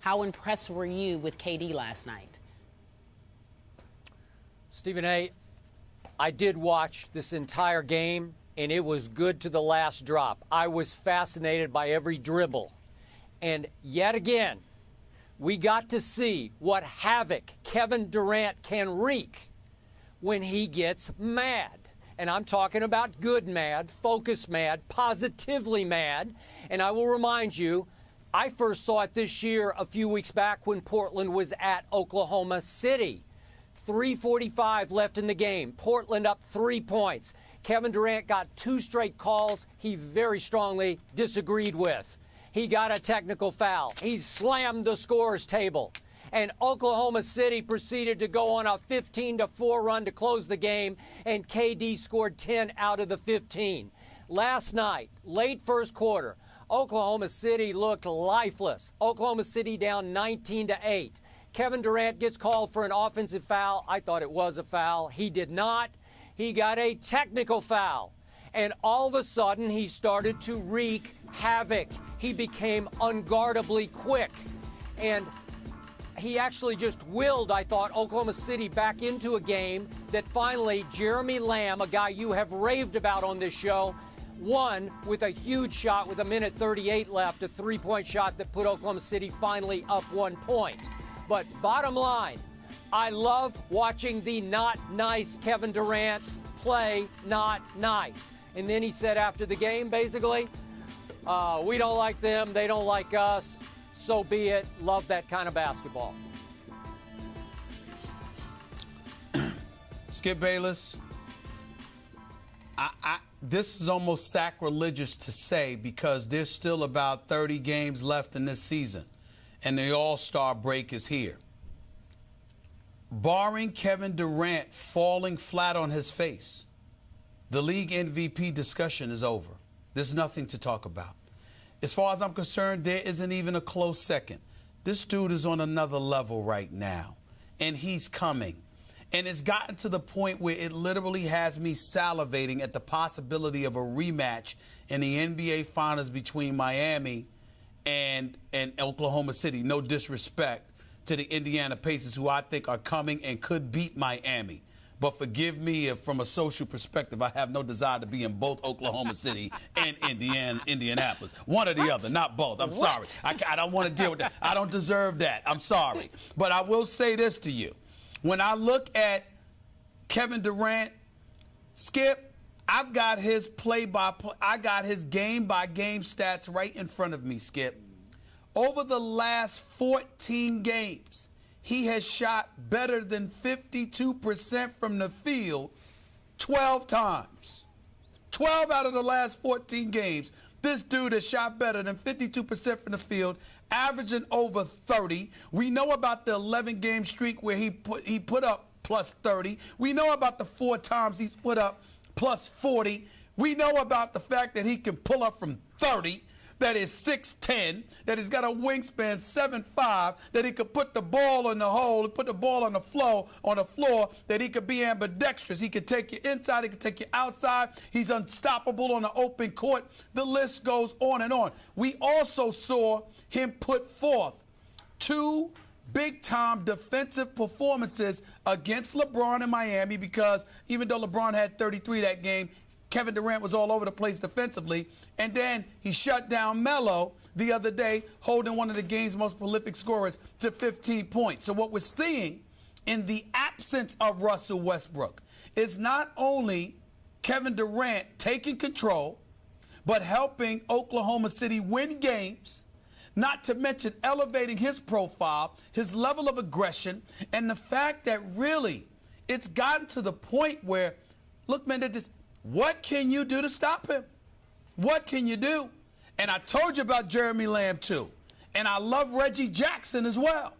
How impressed were you with KD last night? Stephen A., I did watch this entire game, and it was good to the last drop. I was fascinated by every dribble. And yet again, we got to see what havoc Kevin Durant can wreak when he gets mad. And I'm talking about good mad, focus mad, positively mad. And I will remind you, I first saw it this year a few weeks back when Portland was at Oklahoma City. 3:45 left in the game. Portland up 3 points. Kevin Durant got 2 straight calls he very strongly disagreed with. He got a technical foul. He slammed the scorer's table. And Oklahoma City proceeded to go on a 15-4 run to close the game, and KD scored 10 out of the 15. Last night, late first quarter, Oklahoma City looked lifeless. Oklahoma City down 19-8. Kevin Durant gets called for an offensive foul. I thought it was a foul. He did not. He got a technical foul. And all of a sudden, he started to wreak havoc. He became unguardably quick. And he actually just willed, I thought, Oklahoma City back into a game that finally Jeremy Lamb, a guy you have raved about on this show, won with a huge shot with 1:38 left, a three-point shot that put Oklahoma City finally up 1 point. But bottom line, I love watching the not nice Kevin Durant play not nice. And then he said after the game, basically, we don't like them, they don't like us, so be it. Love that kind of basketball. Skip Bayless, this is almost sacrilegious to say because there's still about 30 games left in this season, and the All-Star break is here. Barring Kevin Durant falling flat on his face, the league MVP discussion is over. There's nothing to talk about. As far as I'm concerned, there isn't even a close second. This dude is on another level right now, and he's coming. And it's gotten to the point where it literally has me salivating at the possibility of a rematch in the NBA Finals between Miami and Oklahoma City. No disrespect to the Indiana Pacers, who I think are coming and could beat Miami. But forgive me if from a social perspective, I have no desire to be in both Oklahoma City and Indianapolis. One or the other, not both. I'm sorry. I don't want to deal with that. I don't deserve that. I'm sorry. But I will say this to you. When I look at Kevin Durant, Skip, I've got his play-by-play. I got his game-by-game stats right in front of me, Skip. Over the last 14 games, he has shot better than 52% from the field 12 times. 12 out of the last 14 games, this dude has shot better than 52% from the field, averaging over 30. We know about the 11-game streak where he put up plus 30. We know about the 4 times he's put up plus 40. We know about the fact that he can pull up from 30. That is 6'10", that he's got a wingspan 7'5", that he could put the ball in the hole, put the ball on the floor, that he could be ambidextrous. He could take you inside, he could take you outside. He's unstoppable on the open court. The list goes on and on. We also saw him put forth 2 big-time defensive performances against LeBron in Miami, because even though LeBron had 33 that game, Kevin Durant was all over the place defensively. And then he shut down Melo the other day, holding one of the game's most prolific scorers to 15 points. So what we're seeing in the absence of Russell Westbrook is not only Kevin Durant taking control, but helping Oklahoma City win games, not to mention elevating his profile, his level of aggression, and the fact that really it's gotten to the point where, look, man, what can you do to stop him? What can you do? And I told you about Jeremy Lamb, too. And I love Reggie Jackson as well.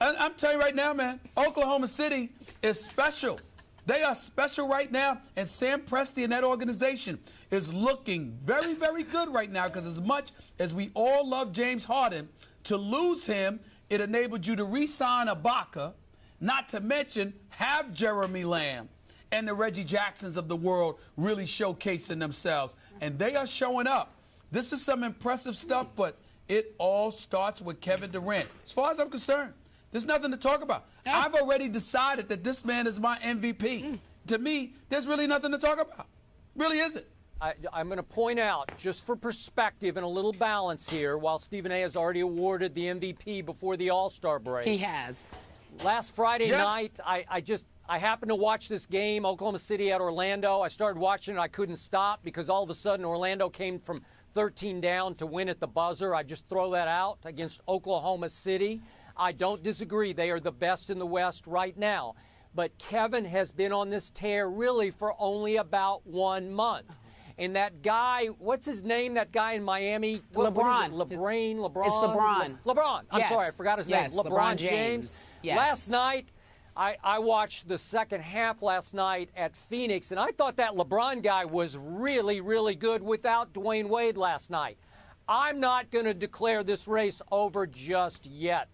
I'm telling you right now, man, Oklahoma City is special. They are special right now. And Sam Presti and that organization is looking very, very good right now, because as much as we all love James Harden, to lose him, it enabled you to re-sign Ibaka, not to mention have Jeremy Lamb and the Reggie Jacksons of the world really showcasing themselves. And they are showing up. This is some impressive stuff, but It all starts with Kevin Durant. As far as I'm concerned, there's nothing to talk about. I've already decided that this man is my MVP. To me, there's really nothing to talk about. Really isn't. I'm going to point out, just for perspective and a little balance here, while Stephen A. has already awarded the MVP before the All-Star break. He has. Last Friday night, I happened to watch this game, Oklahoma City at Orlando. I started watching it. I couldn't stop because all of a sudden Orlando came from 13 down to win at the buzzer. I just throw that out against Oklahoma City. I don't disagree. They are the best in the West right now. But Kevin has been on this tear really for only about 1 month. And that guy, what's his name, that guy in Miami? LeBron. LeBron? It's LeBron. LeBron. I'm Yes. sorry, I forgot his Yes, name. LeBron James. Yes. Last night, I watched the second half last night at Phoenix, and I thought that LeBron guy was really, really good without Dwayne Wade last night. I'm not going to declare this race over just yet.